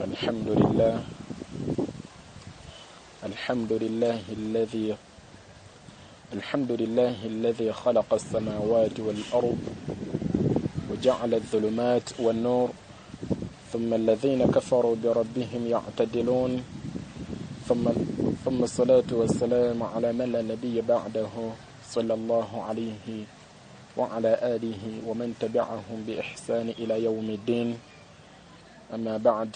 الحمد لله الحمد لله الذي خلق السماوات والأرض وجعل الظلمات والنور ثم الذين كفروا بربهم يعتدلون ثم الصلاة والسلام على من لا نبي بعده صلى الله عليه وعلى آله ومن تبعهم بإحسان إلى يوم الدين. أما بعد،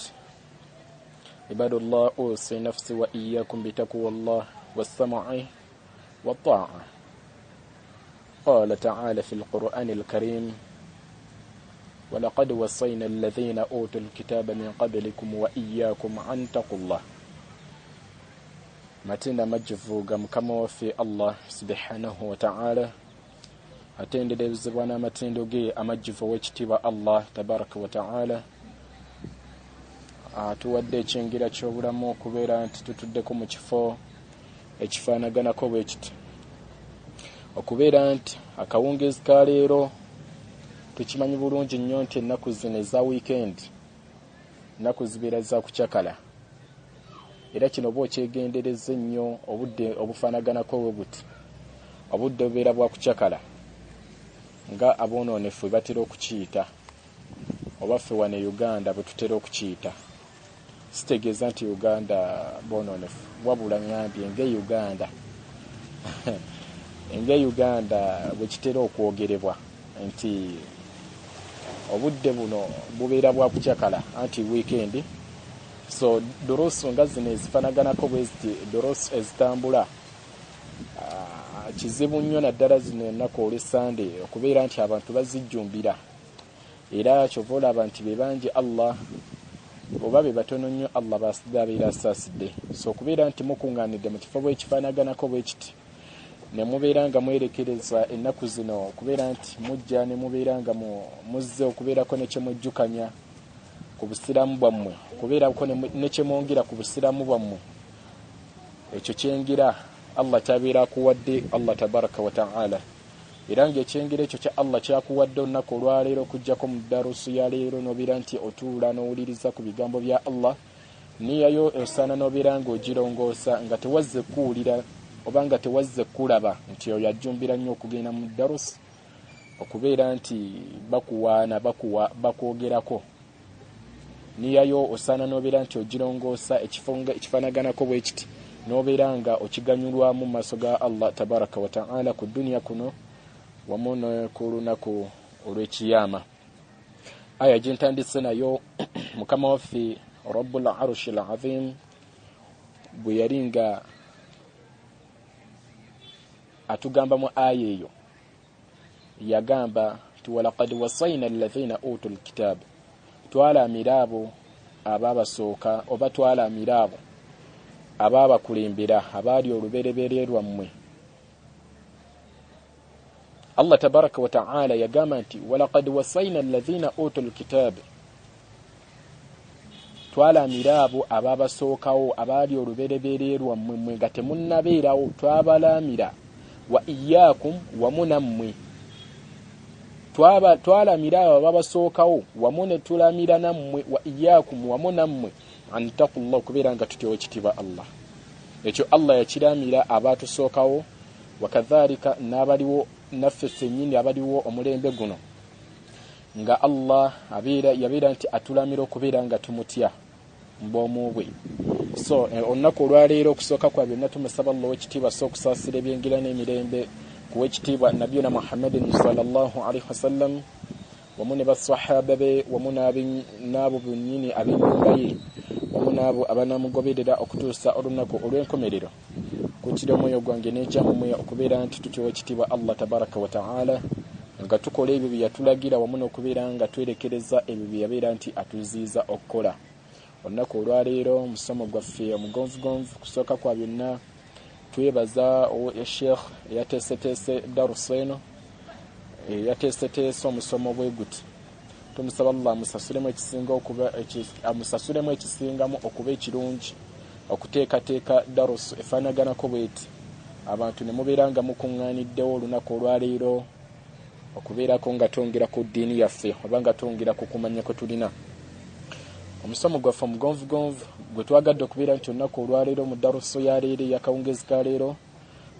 عباد الله، أوصي نفسي وإياكم بتقوى الله والسمع والطاعة. قال تعالى في القرآن الكريم: ولقد وصينا الذين أوتوا الكتاب من قبلكم وإياكم أن تقوا الله. matenda majvuga mukama waffe Allah subhanahu wa ta'ala atenderezebwa n'amatendo ge amajjuvu w'ekitiibwa Allah tabaraka wa ta'ala atuwadde ekyengera ky'obulamu okubeera nti tutuddeko mu kifo ekifaanaganako bwe kiti, okubeera nti akawungeezi ka leero tukimanyi bulungi nnyo nti ennaku zino eza wiikendi, ennaku zibeera za kucakala, era kino oba okyegendereza ennyo obudde obufaanaganako bwe buti, obudde bubeera bwa kucakala nga abonoonefu batera okukiyita, oba ffe wano e Uganda bwe tutera okukiyita. Sitegeeza nti Uganda bonoonefu, wabula ngambye nga Uganda bwe kitera okwogerebwa nti obudde buno bubeera bwa kucakala anti weekend. So dorosu nga zino ezifaanaganako bwe ziti dorosu ezitambula kizibu nnyo naddala zino ennaku olw'Essande okubeera nti abantu bazijjumbira, era kyova olaba nti be bangi Allah oba be batono nnyo Allah basidde abeera asaasidde. So okubeera nti mukuŋŋaanidde mu kifo bwe kifaanaganako bwe kiti ne mubeera nga mwerekereza ennaku zino, okubeera nti mujja ne mubeera nga muzze okubeerako ne kye mujjukanya ku busiraamu bwammwe, okubeerako ne kye mwongera ku busiraamu bwammwe, ekyo kyengera Allah kyabeera akuwadde Allah tabaraka wa ta'ala. Era ng'ekyengera ekyo kya Allah kyakuwadde olunaku olwaleero okuggyako mu darusu ya leero n'obeera nti otuula n'owuliriza ku bigambo bya Allah, niyayo osaana n'obeera ng'ogirongoosa nga tewazze kuwulira oba nga tewazze kulaba nti oyo ajjumbira nnyo okugenda mu darusu, okubeera nti bakuwaana bakwogerako. Niyayo osaana n'obeera nti ogirongoosa ekifo nga ekifaanaganako bwe kiti, n'obeera nga okiganyulwamu mu maaso ga Allah tabaraka wa ta'ala ku dunya kuno wamu ne ku lunaku olw'ekiyama. Aya gye ntandise nayo mukama waffe Rabbul Arshil Azim bwe yali nga atugamba mu aya eyo, yagamba ti walaqad wasayna alladhina utul kitab, twalamira abo abaabasooka oba twalamira abo abaabakulembera abaali olubereberye lwammwe. Allah tabaraka wa ta'ala yagamba nti walaqad wasayna alladhina utul kitab, twalamira abo abaabasookawo abaali olubereberye lwammwe mwe nga temunnabeerawo, twabalamira wa iyyakum wamu nammwe. Twalamira abo ababasookawo wamu ne tulamira nammwe wa iyyakum wamu nammwe an taqullah, okubeera nga tutya ekitiibwa Allah. Ekyo Allah yakiramira abaatusookawo, wakadhalika n'abaliwo naffe ffennyini abaliwo omulembe guno, nga Allah yabeera nti atulamira okubeera nga tumutya mu bwomu bwe. So olunaku olwaleero okusooka kwa byonna tumusaba Allah w'ekitiibwa so okusaasira ebyengira n'emirembe ku w'ekitiibwa nabiyuna Muhammadin sallallahu alaihi wasallam wamu ne basahaba be wamu n'abo bennyini ab'ennyumba ye wamu n'abo abanaamugoberera okutuusa olunaku olw'enkomerero. Kutira omwoyo gwange n'ekyamumwe okubeera nti tutya ekitiibwa Allah tabaraka wa ta'ala, nga tukola ebyo bye yatulagira wamu n'okubeera nga twerekereza ebyo bye yabeera nti atuziiza okukola. Olunaku olwaleero musomo gwaffe omugonvugonvu, kusooka kwa byonna twebaza Sheikh eyateeseteese darusu eno, yateeseteese omusomo bwe guti. Tumusaba Allah amusasulemu ekisingamu okuba ekirungi, okuteekateeka darusu efaanaganako bweti, abantu ne mubeera nga mukuŋŋaaniddewo olunaku olwaleero okubeerako nga twongera ku ddiini yaffe oba nga twongera ku kumanya kwe tulina. omusomo gwaffe omugonvugonvu gwe twagadde okubeera nti olunaku olwaleero mu daruso ya leero eyakawungezi ka leero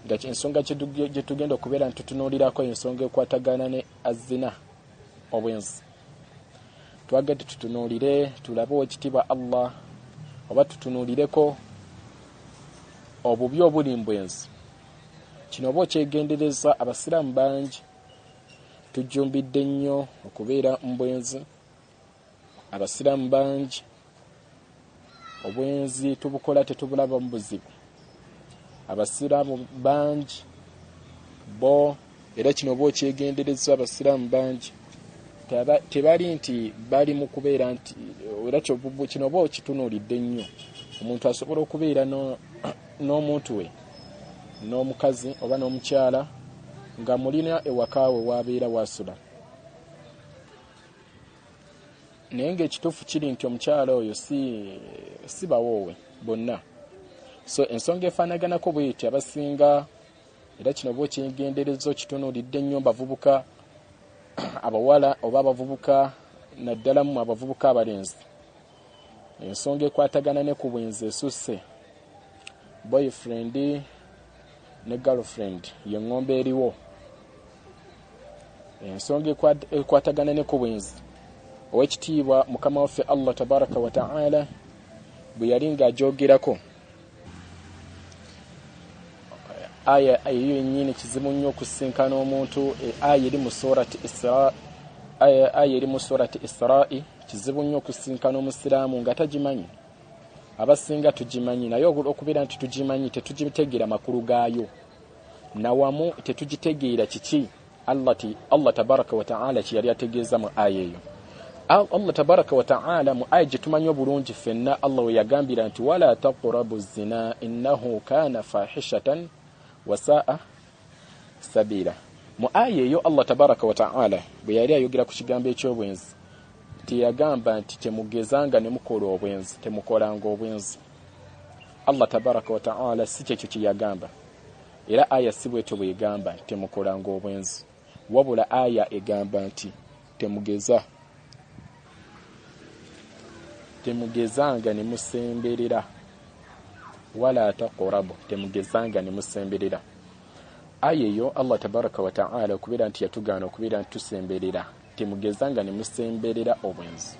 nga ensonga gye tugenda okubeera nti tutunuulirako ensonga ekwatagana ne azina obwenzi. Twagadde tutunuulire tulabe ekitiibwa Allah oba tutunuulireko obubi obuli mu bwenzi. Kino oba okyegendereza abasiraamu bangi tujjumbidde nnyo okubeera mu bwenzi. Abasiraamu bangi obwenzi tubukola tetubulaba mu buzibu. Abasiraamu bangi bo era kino oba okyegendereza abasiraamu bangi tebali nti bali mu kubeera nti era kino oba okitunuulidde nnyo. Omuntu asobola okubeera n'omuntu we n'omukazi oba n'omukyala nga mulina ewakaawe wabeera wasula, naye ng'ekituufu kiri nti omukyala oyo si bawoowe bonna. So ensonga efaanaganako bw'eti abasinga, era kino oba okyegendereza okitunuulidde nnyo bavubuka abawala oba abavubuka naddala mu abavubuka abalenzi, ensonga ekwatagana ne ku bwenzi esusse. Boyfriend ne girlfriend ye ngombe eriwo. Ensonga ekwatagana ne ku bwenzi owekitiibwa mukama waffe Allah tabaraka wa ta'ala bwe yali ng'ajogerako, aya eyo yennyini kizibu nnyo okusinkana omuntu. Aya eri mu surati Isra'i kizibu nnyo okusinkana omusiraamu nga tagimanyi. Abasinga tugimanyi naye okubeera nti tugimanyi tetugitegeera makulu gaayo, nawamu tetugitegeera kiki Allah tabaraka wa ta'ala kye yali ategeeza mu aya eyo. Allah tabaraka wa ta'ala mu aya gye tumanyi obulungi ffenna Allah we yagambira nti wala taqrabu zina innahu kana fahishatan wasaa sabila. Mu aya eyo Allah tabaraka wa ta'ala bwe yali ayogera ku kigambo eky'obwenzi teyagamba nti temugezanga ne mukola obwenzi, temukolanga obwenzi. Allah tabaraka wa ta'ala si kyekyo kye yagamba, era aya si bwetyo bwegamba nti temukolanga obwenzi, wabula aya egamba nti temugezanga ne musemberera. Wala taqrabu, temugezanga ne musemberera. Aya eyo Allah tabaraka wa ta'ala okubeera nti yatugaana okubeera nti tusemberera, temugezanga ne musemberera obwenzi.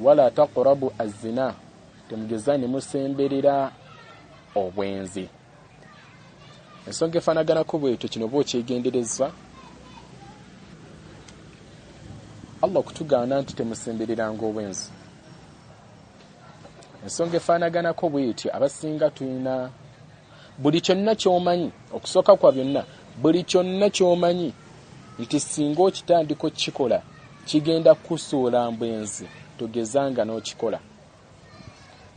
Wala taqrabu azina, temugezanga ne musemberera obwenzi. Ensonga efaanaganako bwetyo kino oba okyegendereza Allah okutugaana nti temusembereranga obwenzi. Ensonga efaanaganako bwetyo abasinga tulina buli kyonna ky'omanyi, okusooka kwa byonna, buli kyonna ky'omanyi nti singa okitandika okukikola kigenda kusuula mbwenzi, togezanga n'okikola.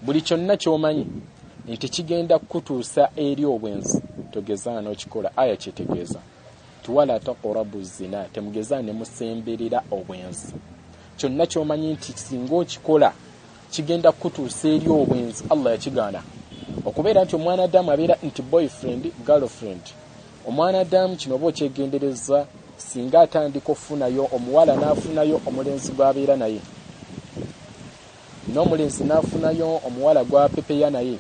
Buli kyonna ky'omanyi nti kigenda kutuusa eri obwenzi, togezanga n'okikola. Aya kyetegeeza tuwala taqrabu zina, temugezanga ne musemberera obwenzi. Kyonna ky'omanyi nti singa okikola kigenda kutuusa eri obwenzi, Allah yakigaana. Okubeera nti omwana Adamu abeera nti boyfriend girlfriend, omwana Adamu kino oba okyegendereza singa atandika okufunayo omuwala n'afunayo omulenzi gw'abeera naye, n'omulenzi n'afunayo omuwala gw'apepeya naye,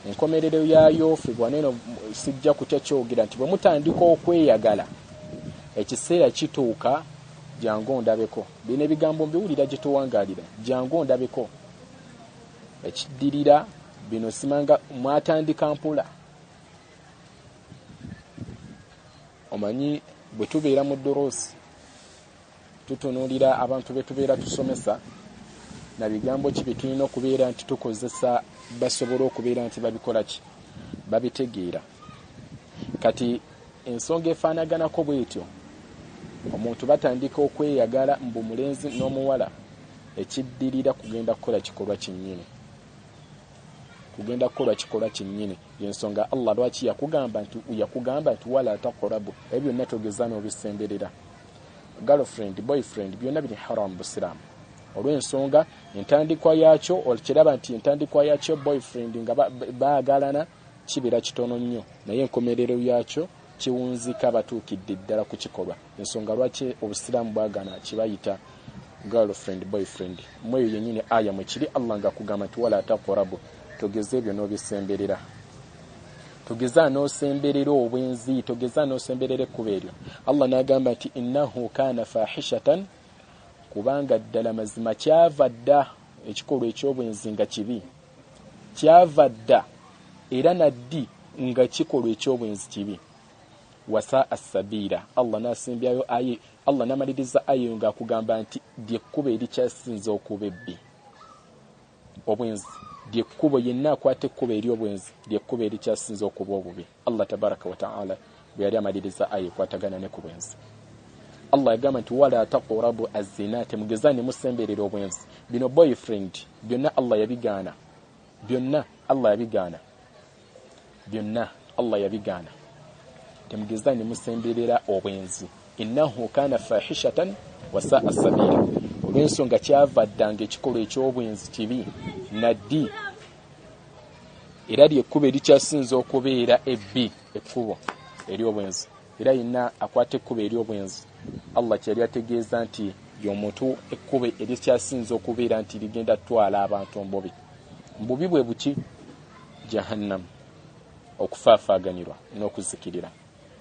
enkomerero yaayo ffe bwaneno sijja kutya kyogera nti bwe mutandika okweyagala ekiseera kituuka jangu ondabeko. Bino ebigambo mbiwulira gye tuwangaalira, jangu ondabeko. Ekiddirira bino simanga mwatandika mpula. Omanyi bwe tubeera mu ddoroosi tutunuulira abantu be tubeera tusomesa na bigambo ki bye tulina okubeera nti tukozesa basobole okubeera nti babikola ki, babitegeera. Kati ensonga efaanaganako bwetyo, omuntu batandika okweyagala mbu mulenzi n'omuwala, ekiddirira kugenda kukola kikolwa kinnyini, yensonga Allah lwaki yakugamba nti wala taqrabu, ebyo byonna togeza n'obisemberera. Girlfriend boyfriend byonna biri haram busiraamu. Olw'ensonga entandikwa yaakyo okiraba nti entandikwa yaakyo boyfriend nga baagalana kibeera kitono nnyo, naye enkomerero yaakyo kiwunzika batuukidde ddala ku kikolwa. Ensonga lwaki obusiraamu bwagaana kibayita girlfriend boyfriend mweyo yennyini aya mwekiri Allah nga kugamba nti wala taqrabu togeze ebyo n'obisemberera togeza n'osemberera obwenzi togeza n'osemberera ekkubo eryo Allah n'agamba nti innahu kana fahishatan kubanga ddala mazima kyava dda ekikolwa eky'obwenzi nga kibi kyava dda era naddi nga kikolwa eky'obwenzi kibi wasa asabira Allah nasimbyayo aye Allah namaliriza aye nga akugamba nti lyekkubo erikyasinza okuba ebbi obwenzi lyekkubo yenna akwata ekkubo eri obwenzi lyekkubo erikyasinza okuba obubi Allah tabaraka wa ta'ala bwe yali amaliriza aye kwatagana ne ku bwenzi Allah yagamba nti wala taqrabu az-zina temugezani musemberera obwenzi bino boyfriend byonna Allah yabigaana byonna Allah yabigaana temugezani musemberera obwenzi innahu kana fahishatan wa sa'a sabila olw'ensonga kyava ddanga ekikolwa eky'obwenzi kibi naddi era lyekkubo erikyasinza okubeera ebbi ekkubo ery'obwenzi era yenna akwata ekkubo ery'obwenzi Allah kyali ategeeza nti y'omuntu ekkubo erikyasinza okubeera nti ligenda twala abantu mbubi bwe buki jahannam okufaafaaganirwa n'okuzikirira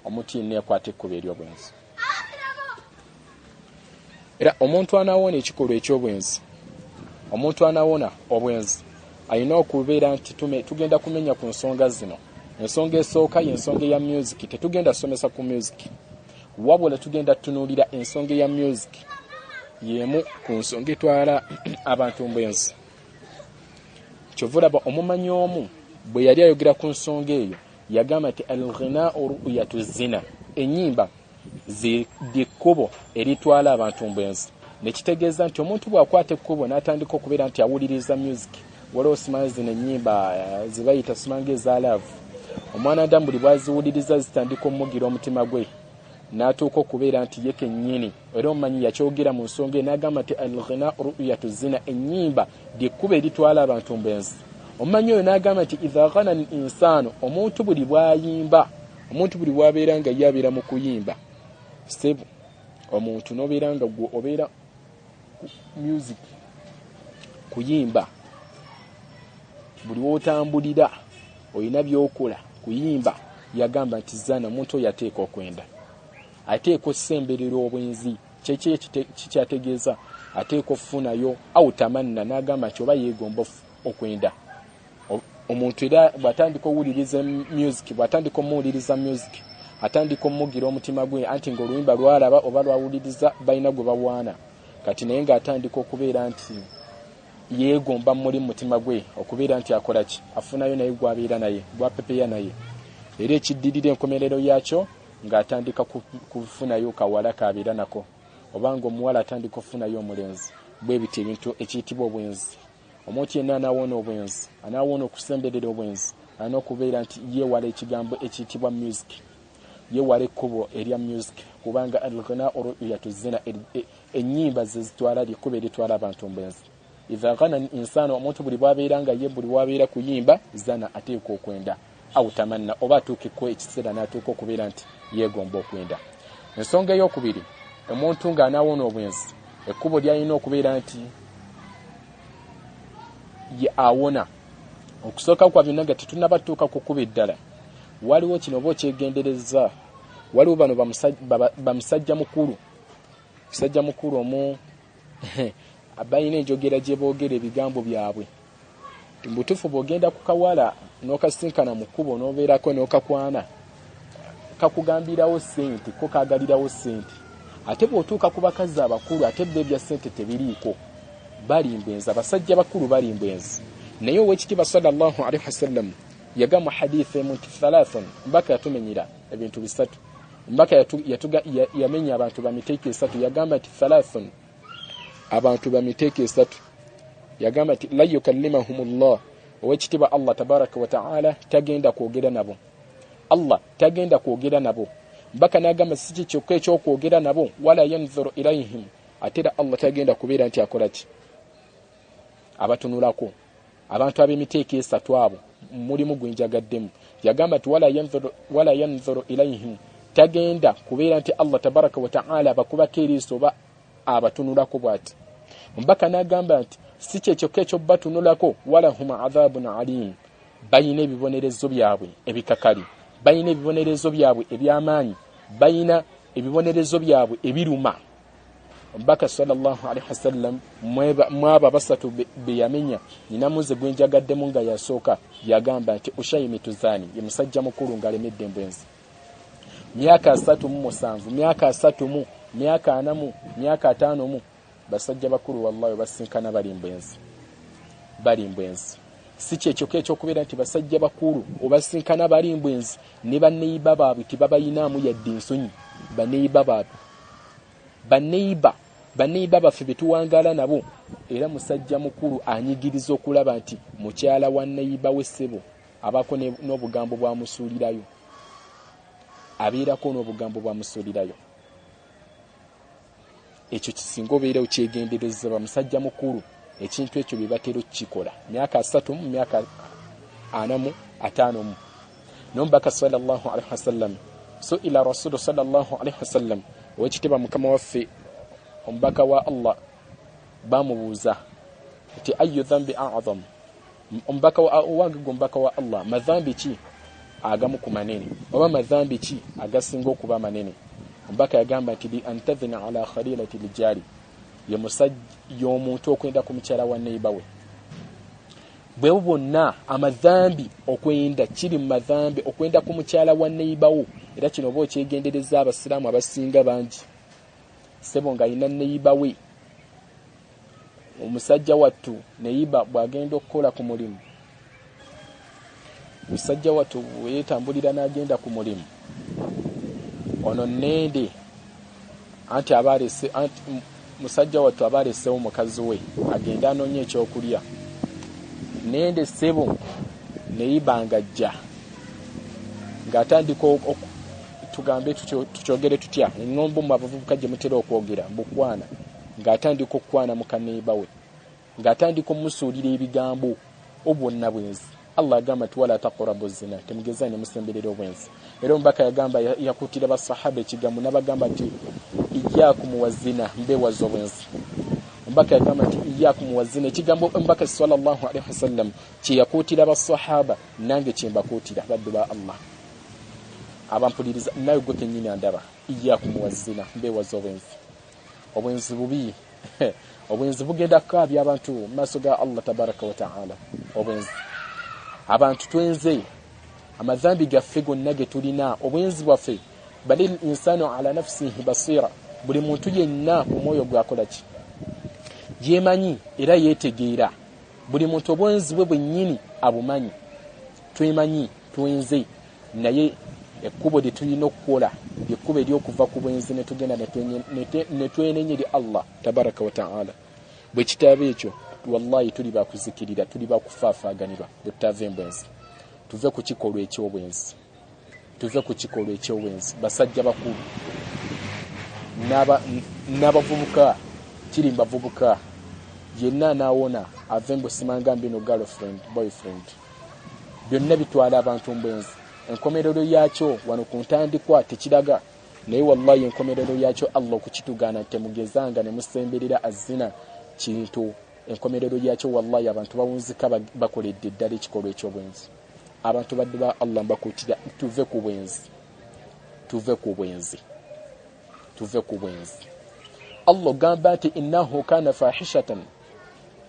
omuntu yenna akwata ekkubo ery'obwenzi era omuntu anaawona ekikolwa eky'obwenzi omuntu anaawona obwenzi ayina okubeera nti tugenda kumenya ku nsonga zino ensonga esooka y'ensonga eya music tetugenda somesa ku music wabula tugenda tunuulira ensonga eya music y'emu ku nsonga etwala abantu mbwenzi kyovulaba omumanyi omu bwe yali ayogera ku nsonga eyo yagamba nti al-ghina'u ru'yatu zina ennyimba lyekkubo eritwala abantu mbwenzi nekitegeeza nti omuntu bw'akwata ekkubo n'atandika okubeera nti awuliriza music waliwo osimanyi zino ennyimba zibayita simange eza love omwana adamu buli bwaziwuliriza zitandika omumugira omutima gwe n'atuuka okubeera nti ye kennyini era omumanyi yakyogera mu nsonga n'agamba nti al-ghina'u ru'yatu zina ennyimba lyekkubo eritwala abantu mbwenzi omumanyi oyo n'agamba nti idha ghana al-insanu omuntu buli bw'ayimba omuntu buli bw'abeera nga ye abeera mu kuyimba sebu omuntu n'obeera nga gwe obeera music kuyimba buli wotambulira olina byokola kuyimba yagamba nti zana omuntu oyo ateeka okwenda ateeka osemberera obwenzi kikyategeeza ateeka ofunayo awutamanna n'agamba nti oba yeegomba okwenda omuntu era bw'atandika owuliriza music bw'atandika omuwuliriza music atandika omugira omutima gwe anti ng'oluyimba lwalaba oba lwawuliriza balina gwe bawaana kati naye ng'atandika okubeera nti yeegomba muli mutima gwe okubeera nti akola ki afunayo naye gwabeera naye gwapepeya naye era ekiddirira enkomerero yakyo ng'atandika kufunayo kawala kabeera nako obanga omuwala atandika okufunayo omulenzi bwe biti ebintu ekiyitibwa obwenzi omuntu yenna anaawona obwenzi anaawona okusemberera obwenzi alina okubeera nti yeewala ekigambo ekiyitibwa music yeewala ekkubo erya music kubanga al-ghina'u ru'yatu zina ennyimba zezitwala lyekkubo eritwala abantu mbwenzi idha ghana al-insanu omuntu buli bw'abeera nga ye buli bw'abeera kuyimba zana ateeka okwenda awutamanna oba atuukeko ekiseera n'atuuka okubeera nti yeegomba okwenda ensonga ey'okubiri omuntu ng'anaawona obwenzi ekkubo lyalina okubeera nti ye awona okusooka kwa byonna nga tetunnabatuuka ku kkubo eddala waliwo kino oba okyegendereza waliwo bano bamusajja mukulu omu balina enjogera gye boogera ebigambo byabwe mbutuufu bw'ogenda ku kawala n'okasinkana mu kkubo n'obeerako n'okakwana kakugambirawo ssente ko kaagalirawo ssente ate bw'otuuka ku bakazi abakulu ate bbe ebya ssente tebiriiko bali mbwenzi abasajja bakulu bali mbwenzi naye ow'ekitiibwa sallallahu alaihi wasallam yagamba hadithi emu nti thalathan mbaka yatumenyera ebintu bisatu mbaka yamenya abantu bamiteeko esatu yagamba nti thalathan abantu bamiteeko esatu yagamba nti la yukallimahumullah ow'ekitiibwa Allah tabaraka wa ta'ala tagenda kwogera nabo Allah tagenda kwogera nabo mbaka n'agamba si kyokka ekyokwogera nabo wala yanzuru ilayhim ate era Allah tagenda kubeera nti akola ki abatunulako abantu ab'emiteeko esatu abo mulimu gwenjagaddemu yagamba nti wala yanzuru ilayhim tagenda kubeera nti Allah tabaraka wa ta'ala abakubako eriiso oba abatunulako bw'ati Omubaka n'agamba nti si kyekyo ekyo batunulako walahum adhabun alim, bayina ebibonerezo byabwe ebikakali, bayina ebibonerezo byabwe eby'amaanyi, bayina ebibonerezo byabwe ebiruma. Omubaka sallallahu alaihi wasallam mwaba basatu beyamenya ninamuze gwenjagaddemu nga yasooka yagamba nti Ushaymi Tuzani ye musajja mukulu ngalemedde embwenzi. Myaka 37, myaka 3, myaka 4, myaka 5 basajja bakulu wallahi basinkana bali mbwenzi. Si kyekyo ekyokubeera nti basajja bakulu obasinkana bali mbwenzi ne baneiba baabwe tibabayinaamu yadde ensonyi. Baneiba baffe betuwangala nabo, era musajja mukulu anyigiriza okulaba nti mukyala wa neiba we ssebo abako n'obugambo bwamusuulirayo, abeerako n'obugambo bwamusuulirayo. Ekyo kisinga obeera okyegendereza bamusajja mukulu ekintu ekyo bye batera okukikola. Myaka 3, myaka 4, 5. Nomubaka sallallahu alaihi wasallam so ila rasulu sallallahu alaihi wasallam wekitiba mukama waffe omubaka wa Allah bamubuuza nti ayu dhambi a'zam, omubaka wa Allah madhambi ki agamu ku manene oba madhambi ki agasinga okuba manene? Omubaka yagamba nti bi antadhina ala khalilati lijari, ye musajja y'omuntu okwenda ku mukyala wa neiba we. Bwe bwonna amadhambi okwenda kiri mu madhambi okwenda ku mukyala wa neiba wo, era kino oba okyegendereza abasiraamu abasinga bangi. Sebo nga ina neiba we, omusajja wattu neiba bw'agenda okukola ku mulimu, musajja wattu yeetambulira n'agenda ku mulimu, ono nende anti musajja wattu abaalesewo mukazi we agenda anoonye ekyokulya, nende sebo neiba ngajja ng'atandika tugambe tukyogere tutya engombo mu abavubuka gye mutera okwogera mbukwana, ng'atandika okukwana mu kaneiba we, ng'atandika omusuulira ebigambo obwonna bwenzi. Allah agamba nti wala taqrabu zina, temugeza ne musemberera obwenzi. Era omubaka yagamba yakutira basahaba ekigambo n'abagamba nti iyyakum wazina, mbewaza obwenzi. Omubaka yagamba nti iyyakum wazina, ekigambo omubaka sallallahu alaihi wasallam kye yakutira basahaba nange kye mbakuutira baddu ba Allah abampuliriza nawe gwe kennyini andaba. Iyyakum wazina, mbewaza obwenzi. Obwenzi bubi obwenzi bugenda kukaabya abantu mu maaso ga Allah tabaraka wa ta'ala. Obwenzi abantu twenze amadhambi gaffe gonna ge tulina, obwenzi bwaffe. Balil insanu ala nafsihi basira, buli muntu yenna ku mwoyo gwakola ki yemanyi era yetegeera. Buli muntu obwenzi bwe bwennyini abumanyi. Twemanyi twenze, naye ekkubo lye tulina okukola ekkubo ery'okuva ku bwenzi ne tugenda ne twenenya eri Allah tabaraka wa ta'ala. Bwe kitaba ekyo wallahi tuli bakuzikirira, tuli bakufaafaaganirwa bwe tutava embwenzi. Tuve ku kikolwa eky'obwenzi, tuve ku kikolwa eky'obwenzi. Basajja bakulu n'abavubuka, kiri mbavubuka yenna anaawona ave mbusimanga mbino girlfriend boyfriend, byonna bitwala abantu mbwenzi. Enkomerero yaakyo wano ku ntandikwa tekiraga, naye wallahi enkomerero yaakyo Allah okukitugaana temugezanga ne musemberera azina kintu. Enkomerero yaakyo wallahi abantu bawunzika bakoledde ddala ekikolwa eky'obwenzi. Abantu baddu ba Allah mbakuutira tuve ku bwenzi, tuve ku bwenzi, tuve ku bwenzi. Allah gamba nti innahu kana fahishatan,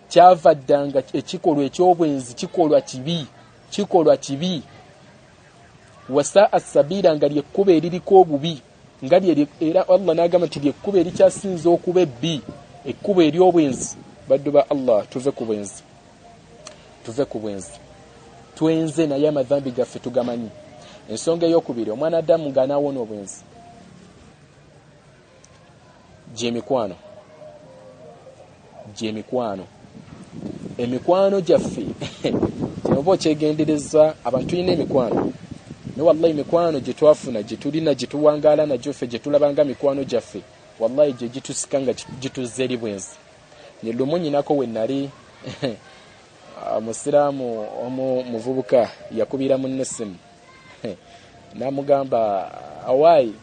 kyavaddanga ekikolwa eky'obwenzi kikolwa kibi, kikolwa kibi. Wasaa sabira, nga lyekkuba eririko obubi, nga era Allah n'agamba nti lyekkuba erikyasinza okuba ebbi, ekkuba ery'obwenzi. Baddu ba Allah tuve ku bwenzi, tuve ku bwenzi. Twenze naye amadhambi gaffe tugamanyi. Ensonga ey'okubiri, omwana Adamu ng'anaawona obwenzi gy'emikwano, gy'emikwano. Emikwano gyaffe oba okyegendereza abantu tulina emikwano, ne wallahi mikwano gye twafuna gye tulina gye tuwangaala nagyo ffe gye tulabanga mikwano gyaffe wallahi gye gitusika nga gituzza eri bwenzi. Ne lumu nyinako we nali musiraamu omu muvubuka yakubira munne essimu n'amugamba awaayi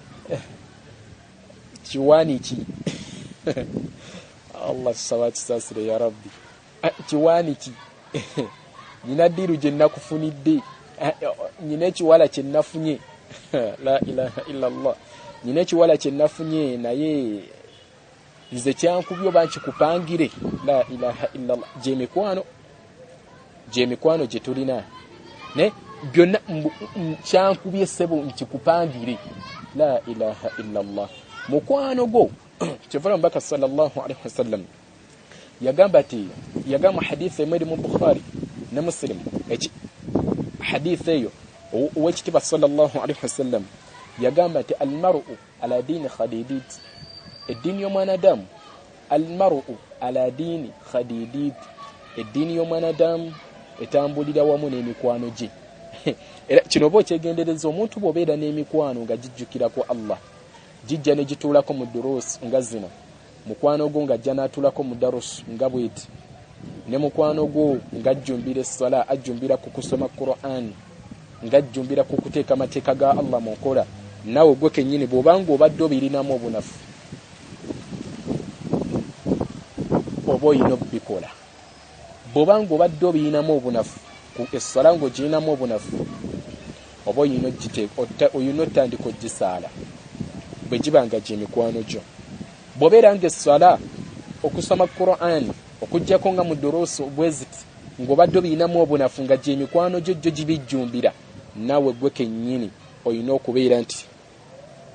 kiwaani ki Allah sawati sasire ya rabbi kiwaniki nina diru je nakufunidde nina ekiwala kye nafunye la ilaha illa Allah nina ekiwala kye nafunye naye nze kyankubyo bankikupangire la ilaha illa Allah je mikwano gye tulina ne byonna kyankubye sebo nkikupangire la ilaha illa Allah mukwano go kyevula mbaka sallallahu alaihi wasallam yagamba hadithi emweri mu Bukhari ne Muslim hadithi eyo owekitiibwa sallallahu alaihi wasallam yagamba ati almaru ala dini khadidid eddiini y'omwanadamu almaru ala dini khadidid eddiini y'omwanadamu etambulira wamu n'emikwano gye era kino oba okyegendereza omuntu bw'obeera n'emikwano nga gijjukirako Allah jijja ne gituulako mu duruus nga zino mukwano gwo ng'ajja n'atuulako mu darus nga bweti ne mukwano gwo ng'ajjumbira essala ajjumbira ku kusoma Qur'an ng'ajjumbira ku kuteeka amateeka ga Allah mu nkola naawe gwe kennyini bw'obanga obadde obirinamu obunafu oba oyina obubikola bw'obanga obadde obirinamu obunafu essala ng'ogirinamu obunafu oba oyina otandika ogisaala bwe gibanga gy'emikwano gyo bw'obeera ng'essala okusoma Qur'an okuggyako nga mu duruusi bweziti ng'obadde obirinamu obunafu nga gy'emikwano gyo gibijjumbira naawe gwe kennyini olina okubeera nti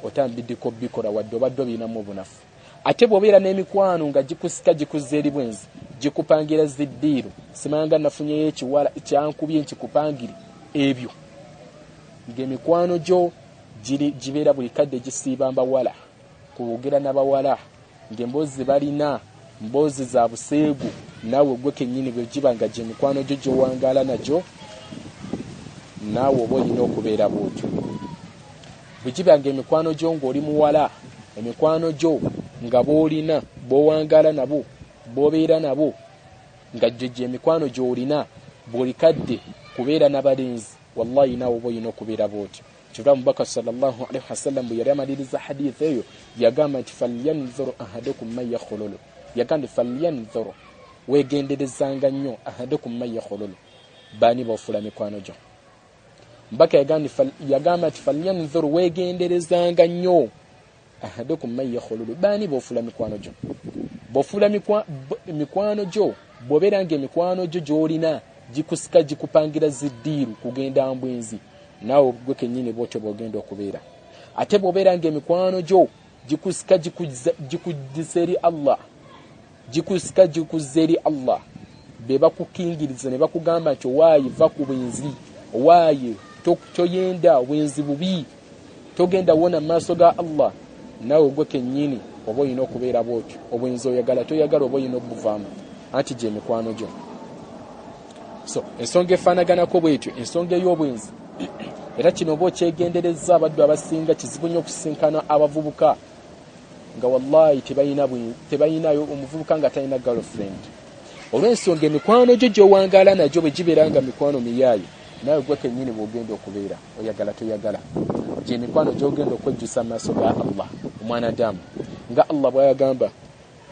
otambiddeko bikola wadde obadde obirinamu obunafu ate bw'obeera n'emikwano nga gikusika gikuzza eri bwenzi gikupangira ziddiiro simanga nafunyeyo ekiwala kyankubye nkikupangire ebyo ng'emikwano gyo gibeera buli kadde gisiiba mbawala kuwogera n'abawala ng'emboozi balina mboozi za buseegu naawe gwe kennyini bwe giba nga gye mikwano gyo gy'owangaala nagyo naawe oba olina okubeera bwotyo bwe giba nga emikwano gyo ng'oli muwala emikwano gyo nga b'olina b'owangaala nabo b'obeera nabo nga gye emikwano gy'olina buli kadde kubeera n'abalenzi wallahi naawe oba olina okubeera bwotyo kyova mubaka sallallahu alaihi wasallam bwe yali amaliriza hadithi eyo yagamba nti falyanzuru ahadukum man yakhululu yagamba falyanzuru weegenderezanga nnyo ahadukum man yakhululu baani b'ofuula mikwano gyo mbaka yagamba nti falyanzuru weegenderezanga nnyo ahadukum man yakhululu baani b'ofuula mikwano gyo bw'ofuula mikwano gyo bw'obeera ng'emikwano gyo gy'olina gikusika gikupangira ziddiiru kugenda mbwenzi naawe gwe kennyini bw'otyo bw'ogenda okubeera ate bw'obeera ng'emikwano gyo gikusika gikuddisa eri Allah gikusika gikuzza eri Allah be bakukingiriza ne bakugamba nti owaayi va ku bwenzi owaayi toyenda obwenzi bubi togenda wona mu maaso ga Allah naawe gwe kennyini oba olina okubeera bw'otyo obwenzi oyagala toyagala oba olina obuvaamu anti gye mikwano gyo so ensonga efaanaganako bw'etyo ensonga ey'obwenzi era kino oba okyegendereza abaddu abasinga kizibu nnyo okusisinkana abavubuka nga wallahi tebayinayo omuvubuka nga talina girlfriend olw'ensonga emikwano gyo gy'owangaala nagyo bwe gibeera nga mikwano miyaayo nawe gwe kennyini bw'ogenda okubeera oyagala toyagala gye mikwano gy'ogenda okwejjusa mu maaso ga Allah omwanadamu nga Allah bw'ayagamba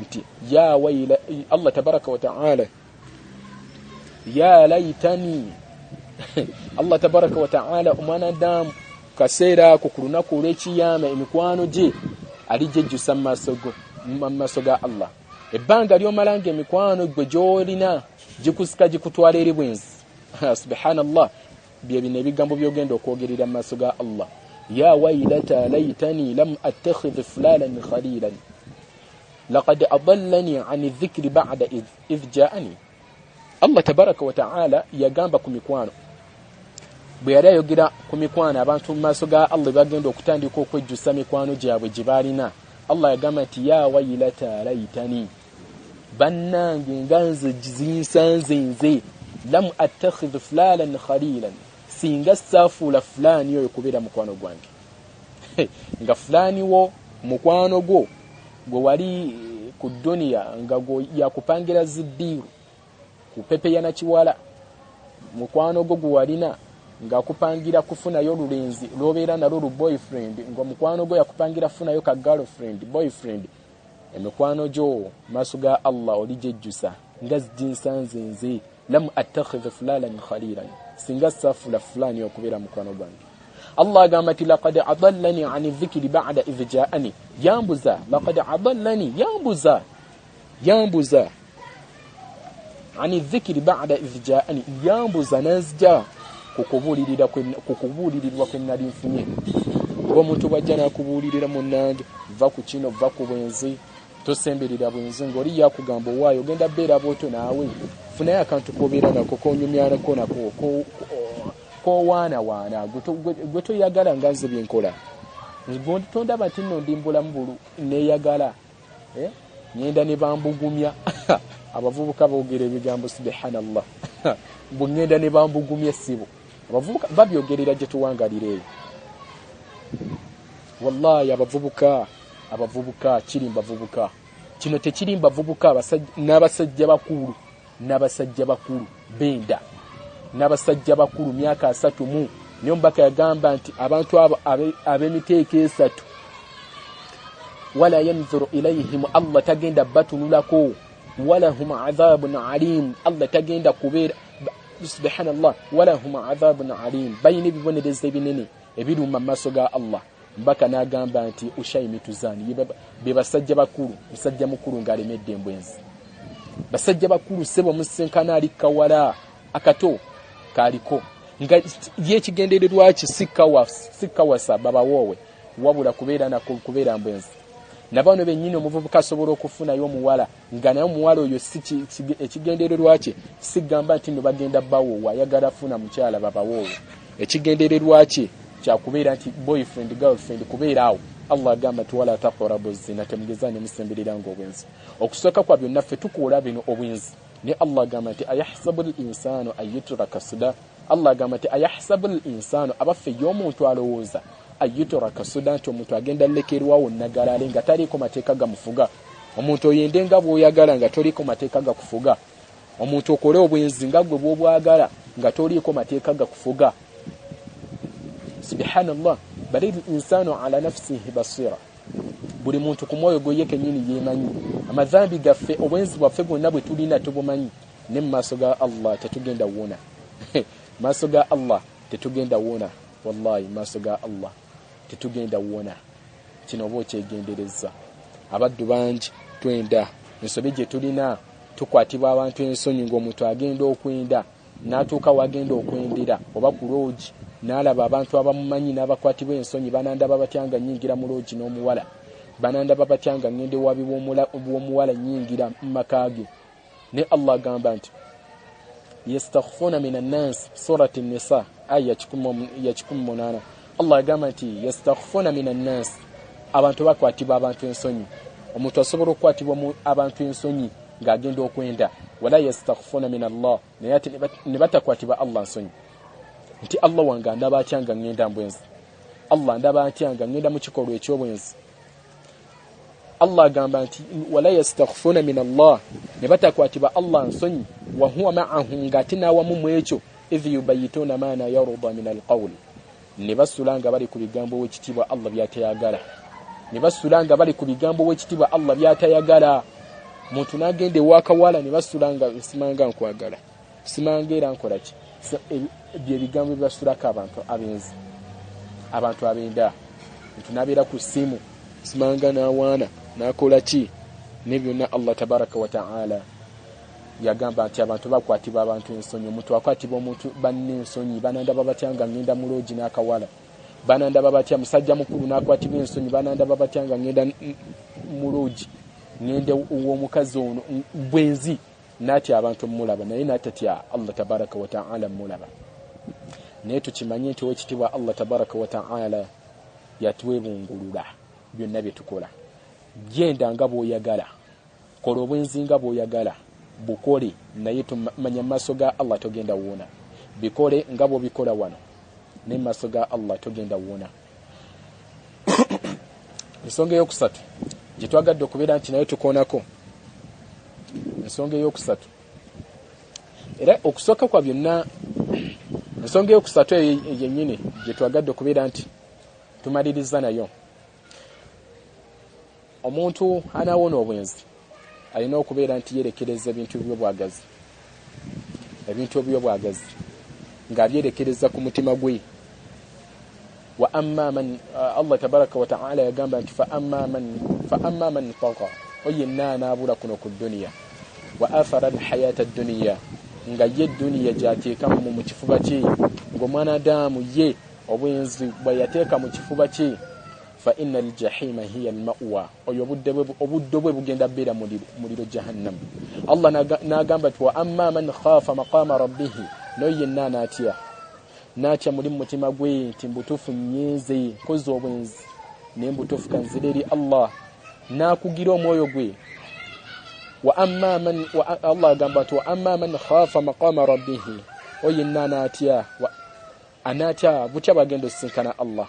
nti ya wayla Allah tabaraka wa ta'ala ya laitani Allah tabaraka wa ta'ala omwanadamu kaseera ako ku lunaku olw'ekiyama emikwano gye alijejjusa mu maaso ga Allah ebbanga ly'omalanga emikwano gwe gy'olina gikusika gikutwala eri bwenzi subhanallah bye bino ebigambo by'ogenda okwogerera mu maaso ga Allah ya waylata laytani lam attakhidh fulanan khalilan laqad adallani an dhikri ba'da idh ja'ani Allah tabaraka wa ta'ala yagamba ku mikwano bwe yali ayogera ku mikwano abantu mu maaso ga Allah bagenda okutandika okwejjusa mikwano gyabwe gye baalina Allah yagamba nti ya waylata laytani bannange nga nze zinsanze nze lam attakhidh fulanan khalilan singa saafuula fulani oyo kubeera mukwano gwange nga fulani wo mukwano gwo gwe wali ku duniya nga yakupangira ziddiiru kupepeya na kiwala mukwano gwo gwe walina ng'akupangira kufunayo olulenzi lw'obeera nalwo lu boyfriend nga mukwano gwo yakupangira funayo ka girlfriend boyfriend emikwano gyo maaso ga Allah olijejjusa nga zinsanze nze lam attakhidh fulanan khalilan singa safula fulani okubeera mukwano gwange. Allah agamba ati laqad adallani ani dhikri ba'da idh ja'ani, yambuza laqad adallani yambuza ani dhikri ba'da idh ja'ani, yambuza nanzija kukubuulirirwa kwe nali nfunye. Omuntu bwajja nakubuulirira munnange va ku kino va ku bwenzi tosemberera bwenzi ng'oli yakugamba owaayo ogenda beera bw'otyo naawe funayo akantu k'obeera nako k'onyumyako nako k'owaanawaana gwe toyagala nga nze bye nkola. Tondaba nti nno ndi mbulamu bulu neeyagala ngenda ne bambugumya abavubuka boogera ebigambo subhanallah mbu ngenda ne bambugumya essibo. Abavubuka babyogerera gye tuwangalira eyo. Wallahi abavubuka kirimba vubuka kino tekirimba vubuka n'abasajja bakulu benda n'abasajja bakulu myaka 3 niyo mbaka yagamba nti abantu abo ab'emiteeko 3 wala yanzuru ilayhim, Allah tagenda batunulako, wala hum adhabun alim, Allah tagenda kubeera subhanallah wala hum adhabun alim, bayina ebibonereza ebinene ebiruma maaso ga Allah. Mbaka n'agamba nti ushaimituzani be basajja bakulu, musajja mukulu ng'alemedde embwenzi. Basajja bakulu sebo musenkana ali kawala akato kaliko nga yekigendererwa ki sikawasa baba wowe wabula kubeera mbwenzi. Nabano bennyini omuvubuka asobola okufunayo omuwala nga naye omuwala oyo ekigendererwa ki sigamba nti no bagenda bawo ayagala funa mukyala baba wowe. Ekigendererwa ki kyakubeera nti boyfriend girlfriend kubeera awo. Allah agamba nti wala taqrabu zina, temugezane musemberiranga obwenzi. Okusooka kwa byonna ffe tukola bino obwenzi ne Allah agamba nti ayahsabu al-insanu ayyutraka suda. Allah agamba nti ayahsabu al-insanu, abaffe y'omuntu alowooza ayyutraka suda nti omuntu agenda lekerwawo nagalale nga taliiko mateeka gamufuga. Omuntu oyende nga bw'oyagala nga toliiko mateeka gakufuga. Omuntu okole obwenzi nga gwe bw'obwagala nga toliiko mateeka gakufuga. Subhanallah, bali insanu ala nafsihi basira. Buli muntu ku mwoyo gwe yekenyini yemanyi. Amadhambi gaffe obwenzi bwaffe bwonna bwe tulina tubumanyi. Ne maaso ga Allah tetugenda wona. Maaso ga Allah tetugenda wona. Wallahi maaso ga Allah tetugenda wona. Kino bo kyegendereza. Abaddu bangi twenda ensobi gye tulina tukwatibwa abantu ensonyi ng'omuntu agenda okwenda n'atuuka wagenda okwendera oba ku loogi n'alaba abantu abamumanyi n'abakwatibwa ensonyi banandaba batyanga nnyingira mu loogi n'omuwala, banandaba batyanga ngende wabi bw'omuwala nnyingira mu maka ge. Ne Allah agamba nti yastakhfuna minan nas, surati an-nisa aya 18. Allah agamba nti yastakhfuna minan nas, abantu bakwatibwa abantu ensonyi. Omuntu asobola okukwatibwa abantu ensonyi ng'agenda okwenda, wala yastakhfuna min Allah, naye ate ne batakwatibwa Allah nsonyi nti Allah wange ndaba atyanga ngenda mbwenzi, Allah ndaba atyanga ngenda mu kikolwa eky'obwenzi. Allah agamba nti wala yastakhfuna min Allah, ne batakwatibwa Allah nsonyi, wa huwa ma'ahum, ng'ate n'awamu mu ekyo idh yubayituna ma la yarda min alqawl, ne basulanga bali ku bigambo w'ekitiibwa Allah by'atayagala, ne basulanga bali ku bigambo w'ekitiibwa Allah by'atayagala. Muntu n'agenda ewakawala ne basulanga simanga nkwagala, simanga era nkola ki, bye bigambo byasulako abantu abenzi, abantu abenda. Muntu n'abeera ku ssimu simanga n'awaana n'akola ki, ne byonna Allah tabaraka wa ta'ala yagamba nti abantu bakwatibwa abantu ensonyi. Omuntu akwatibwa omuntu banne ensonyi, banandaba batyanga ngenda mu loogi n'akawala, banandaba batya musajja mukulu n'akwatibwa ensonyi, banandaba batyanga ngenda mu loogi ngende uwomukazi ono bwenzi, natya abantu mulaba naye natatya Allah tabaraka wa ta'ala mulaba. Naye tukimanye nti wekitibwa Allah tabaraka wa ta'ala yatwebungulula byonna bye tukola. Genda nga bw'oyagala, kola obwenzi nga bw'oyagala, bukole naye tumanya maaso ga Allah togenda wona. Bikole nga bw'obikola wano ne maaso ga Allah togenda wona. Ensonga eyokusatu gye twagadde okubeera nti nayo tukoonako, ensonga eyokusatu era okusooka kwa byonna, ensonga eyokusatu yennyini gye twagadde okubeera nti tumaliriza nayo, omuntu anaawona obwenzi alina okubeera nti yerekereza ebintu by'obwagazi ng'abyerekereza ku mutima gwe. Wa amma man Allah tabaraka wa ta'ala yagamba nti fa amma man taqa oyenna anaabula kuno ku dunya wa athara alhayata ad-dunya nga ye dunya gyateeka mu kifuba kye, ng'omwanadamu ye obwenzi bwe yateeka mu kifuba kye, fa inna aljahima hiya almawa, oyo obuddo bwe bugenda beera muliro jahannam. Allah n'agamba nti wa amma man khafa maqama rabbih, noyenna n'atya muli mu mutima gwe nti mbutuufu nnyeze koze obwenzi nembutuufu kanzire eri Allah, n'akugira omwoyo gwe. Allah agamba nti wa amma man khafa maqama rabbih, oyenna anatya butya bagenda osinkana Allah.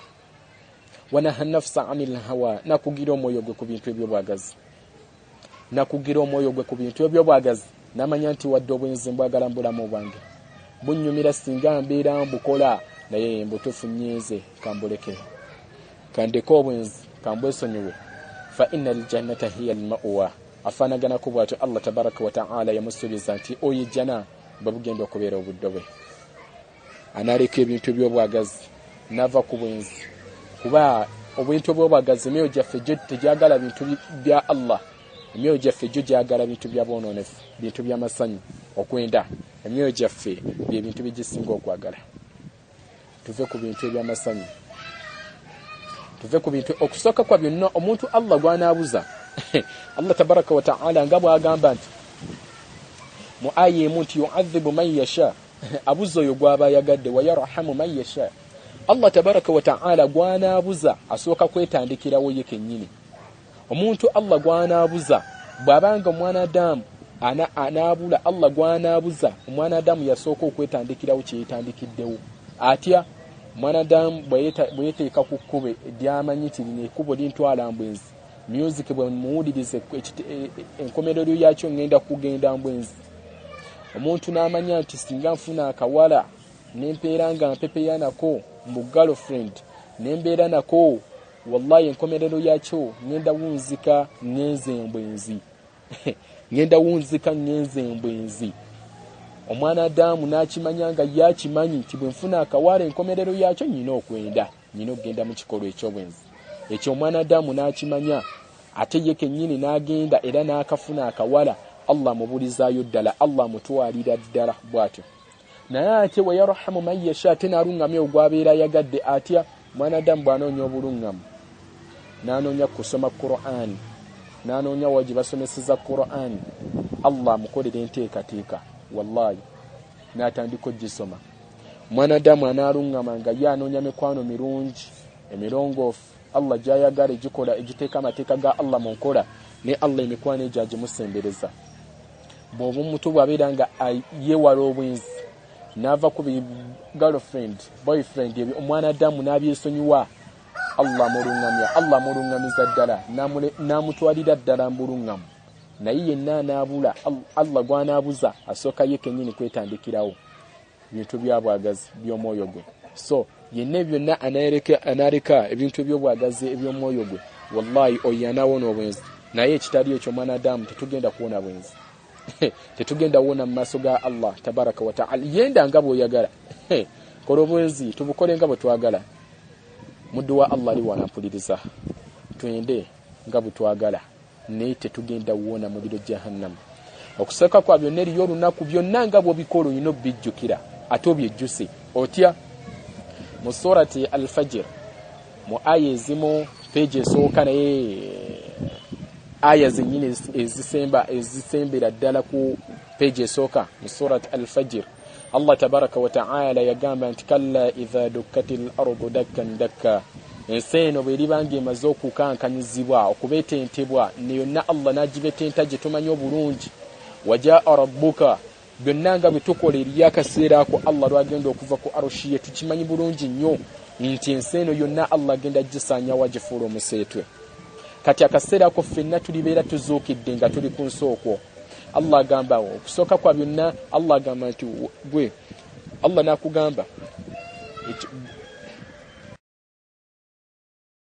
Wa naha nafsa anil hawa, n'akugira omwoyo gwe ku bintu ebyobwagazi, n'amanya nti wadde obwenzi mbwagala mbulamu bwange, bunnyumira singa mbeera mbukola, naye mbutuufu nnyeze kambuleke, kandeke obwenzi kambwesonyiwe. Fa inna aljannata hiya almawa, afaanaganako bw'atyo Allah tabaraka wa ta'ala yamusuubiza nti oyo ejjana bwe bugenda okubeera obuddo bwe. Analeka ebintu by'obwagazi n'ava ku bwenzi, kuba obwintu bw'obwagazi emyoyo gyaffe gyo tegyagala bintu bya Allah. Emyoyo gyaffe gyo gyagala bintu bya bwonoonefu, bintu by'amasanyu, okwenda. Emyoyo gyaffe bye bintu bigisinga okwagala. Tuve ku bintu eby'amasanyu, tuve ku bintu. Okusooka kwa byonna omuntu Allah gwanaabuza Allah tabaraka wa ta'ala nga bw'agamba nti mu aya emu nti yu'adhibu man yasha, abuza oyo gw'aba ayagadde, wa yarhamu man yasha. Allah tabaraka wa ta'ala gwanaabuza asooka kwetandikirawo ye kennyini. Omuntu Allah gwanaabuza bw'abanga omwanadamu anaabula, Allah gwanaabuza omwanadamu yasooka okwetandikirawo kyeyetandikiddewo. Atya omwanadamu bwe yeteeka ku kkubo eryamanyi ti lino ekkubo lintwala mbwenzi, music bwe muwulirize enkomerero yakyo ngenda kugenda mbwenzi. Omuntu n'amanya nti singa nfuna akawala nempeera nga mpepeya nako mu girlfriend nembeera nako, wallahi enkomerero yakyo ngenda wunzika ngenze mbwenzi. Omwanadamu n'akimanya nga yakimanyi nti bwe nfuna akawala enkomerero yakyo nyina okugenda mu kikolwa eky'obwenzi. Ekyo omwanadamu n'akimanya, ate ye kennyini n'agenda era n'akafuna akawala, Allah mubulizaayo ddala, Allah mutwalira ddala bw'atyo. Naye ate wa yarhamu man yasha, ate n'alungamya ogwabeera ayagadde. Atya mwanadamu bw'anoonya obulungamu, n'anoonya kusoma Qur'an, n'anoonya waji basomeseza Qur'an, Allah amukolera enteekateeka, wallahi n'atandika ogisoma. Mwanadamu anaalungama nga ye anoonya mikwano mirungi emirongoofu, Allah gy'ayagala egikola egiteeka amateeka ga Allah mu nkola, ne Allah emikwano egyo agimusembereza. Bw'oba omuntu bw'abeera nga yeewala obwenzi, n'ava ku girlfriend boyfriend, omwanadamu n'abyesonyiwa, Allah mulungamiza ddala, n'amutwalira ddala mbulungamu. Naye yenna anaabula, Allah gwanaabuza asooka ye kennyini kwetandikirawo bintu by'abwagazi by'omwoyo gwe. So yenna byonna analeka ebintu by'obwagazi eby'omwoyo gwe, wallahi oyo anaawona obwenzi. Naye ekitali ekyo mwanadamu tetugenda kuwona bwenzi tetugenda wona mu maaso ga Allah tabaraka wa ta'ala. Yenda nga bw'oyagala kola obwenzi, tubukole nga bwe twagala. Muddu wa Allah ali wanampuliriza, twende nga bwe twagala, naye tetugenda wona muliro jahannam. Okusooka kwa byonna eriyo olunaku, byonna nga bw'obikola olina obijjukira ate obyejjuse. Otya mu surati al-Fajr mu aya ezimu peegi esooka, naye aya zennyini ezisembera ddala ku peegi esooka mu surati al-Fajr, Allah tabaraka wa ta'ala yagamba nti kalla idha dukkatil ardu dakkan dakka, ensi eno bw'eribanga emaze okukankanyizibwa okubeetentebwa, ne yonna Allah n'agibetenta gye tumanyi obulungi. Wajaa rabbuka, byonna nga bwe tukola eriyo akaseera ako Allah lwagenda okuva ku arushi ye, tukimanyi bulungi nnyo nti ensi eno yonna Allah agenda gisaanyawo agifuula omuseetwe. Kati akaseera ako ffenna tulibeera tuzuukidde nga tuli ku nsi okwo. Allah agamba okusooka kwa byonna, Allah agamba nti gwe, Allah n'akugamba